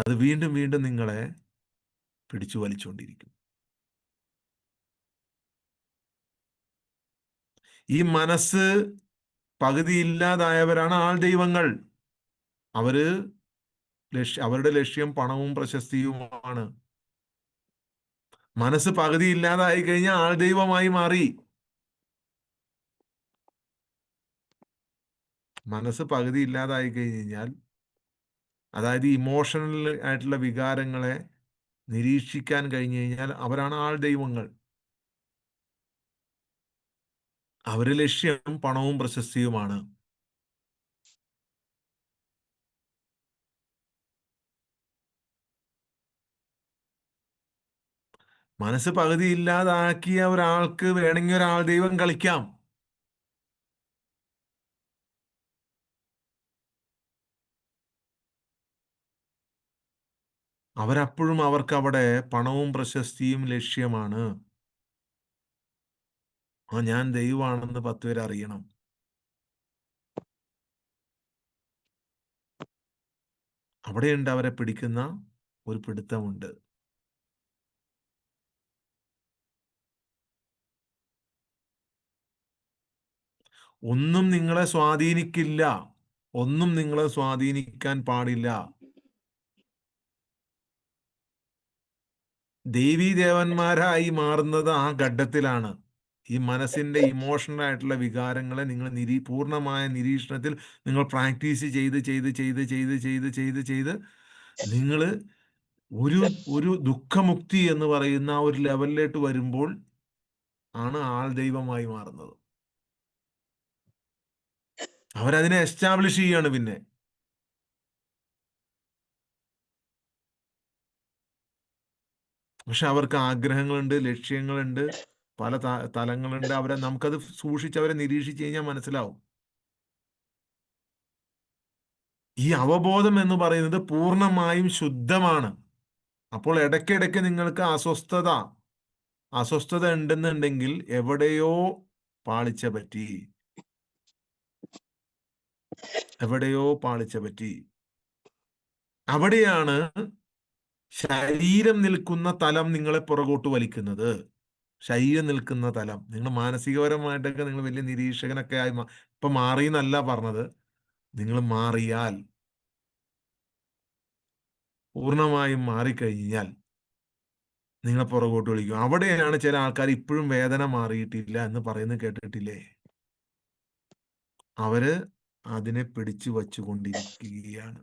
അത് വീണ്ടും വീണ്ടും നിങ്ങളെ പിടിച്ചു വലിച്ചുകൊണ്ടിരിക്കും. ഈ മനസ്സ് പകുതിയില്ലാതായവരാണ് ആൾ ദൈവങ്ങൾ. അവരുടെ ലക്ഷ്യം പണവും പ്രശസ്തിയുമാണ്. മനസ്സ് പകുതിയില്ലാതായി കഴിഞ്ഞാൽ ആൾ ദൈവമായി മാറി. മനസ്സ് പകുതി ഇല്ലാതായി കഴിഞ്ഞാൽ, അതായത് ഇമോഷണൽ ആയിട്ടുള്ള വികാരങ്ങളെ നിരീക്ഷിക്കാൻ കഴിഞ്ഞു കഴിഞ്ഞാൽ അവരാണ് ആൾ ദൈവങ്ങൾ. അവരുടെ ലക്ഷ്യം പണവും പ്രശസ്തിയുമാണ്. മനസ്സ് പകുതി ഇല്ലാതാക്കിയ ഒരാൾക്ക് വേണമെങ്കിൽ ഒരാൾ ദൈവം കളിക്കാം. അവരപ്പോഴും അവർക്ക് അവിടെ പണവും പ്രശസ്തിയും ലക്ഷ്യമാണ്. ഞാൻ ദൈവമാണെന്ന് 10 പേര് അറിയണം. അവിടെയുണ്ട് അവരെ പിടിക്കുന്ന ഒരു പിടുത്തമുണ്ട്. ഒന്നും നിങ്ങളെ സ്വാധീനിക്കില്ല. ഒന്നും നിങ്ങളെ സ്വാധീനിക്കാൻ പാടില്ല. ദേവീദേവന്മാരായി മാറുന്നത് ആ ഘട്ടത്തിലാണ്. ഈ മനസ്സിന്റെ ഇമോഷണൽ ആയിട്ടുള്ള വികാരങ്ങളെ നിങ്ങൾ പൂർണ്ണമായ നിരീക്ഷണത്തിൽ നിങ്ങൾ പ്രാക്ടീസ് ചെയ്ത് ചെയ്ത് ചെയ്ത് ചെയ്ത് ചെയ്ത് ചെയ്ത് ചെയ്ത് നിങ്ങൾ ഒരു ഒരു ദുഃഖമുക്തി എന്ന് പറയുന്ന ഒരു ലെവലിലേക്ക് വരുമ്പോൾ ആണ് ആൾ ദൈവമായി മാറുന്നത്. അവരതിനെ എസ്റ്റാബ്ലിഷ് ചെയ്യാണ്. പിന്നെ പക്ഷെ അവർക്ക് ആഗ്രഹങ്ങളുണ്ട്, ലക്ഷ്യങ്ങളുണ്ട്, പല തലങ്ങളുണ്ട്. നമുക്കത് സൂക്ഷിച്ച് അവരെ നിരീക്ഷിച്ച് കഴിഞ്ഞാൽ മനസ്സിലാവും. ഈ അവബോധം എന്ന് പറയുന്നത് പൂർണ്ണമായും ശുദ്ധമാണ്. അപ്പോൾ ഇടയ്ക്കിടയ്ക്ക് നിങ്ങൾക്ക് അസ്വസ്ഥത ഉണ്ടെന്നുണ്ടെങ്കിൽ എവിടെയോ പാളിച്ച പറ്റി. അവിടെയാണ് ശരീരം നിൽക്കുന്ന തലം നിങ്ങളെ പുറകോട്ട് വലിക്കുന്നത്. ശരീരം നിൽക്കുന്ന തലം, നിങ്ങൾ മാനസികപരമായിട്ടൊക്കെ നിങ്ങൾ വലിയ നിരീക്ഷകനൊക്കെ ആയി ഇപ്പൊ മാറി എന്നല്ല പറഞ്ഞത്. നിങ്ങൾ മാറിയാൽ, പൂർണ്ണമായും മാറിക്കഴിഞ്ഞാൽ നിങ്ങളെ പുറകോട്ട് വിളിക്കും. അവിടെയാണ് ചില ആൾക്കാർ ഇപ്പോഴും വേദന മാറിയിട്ടില്ല എന്ന് പറയുന്നത് കേട്ടിട്ടില്ലേ? അവര് അതിനെ പിടിച്ചു വച്ചുകൊണ്ടിരിക്കുകയാണ്.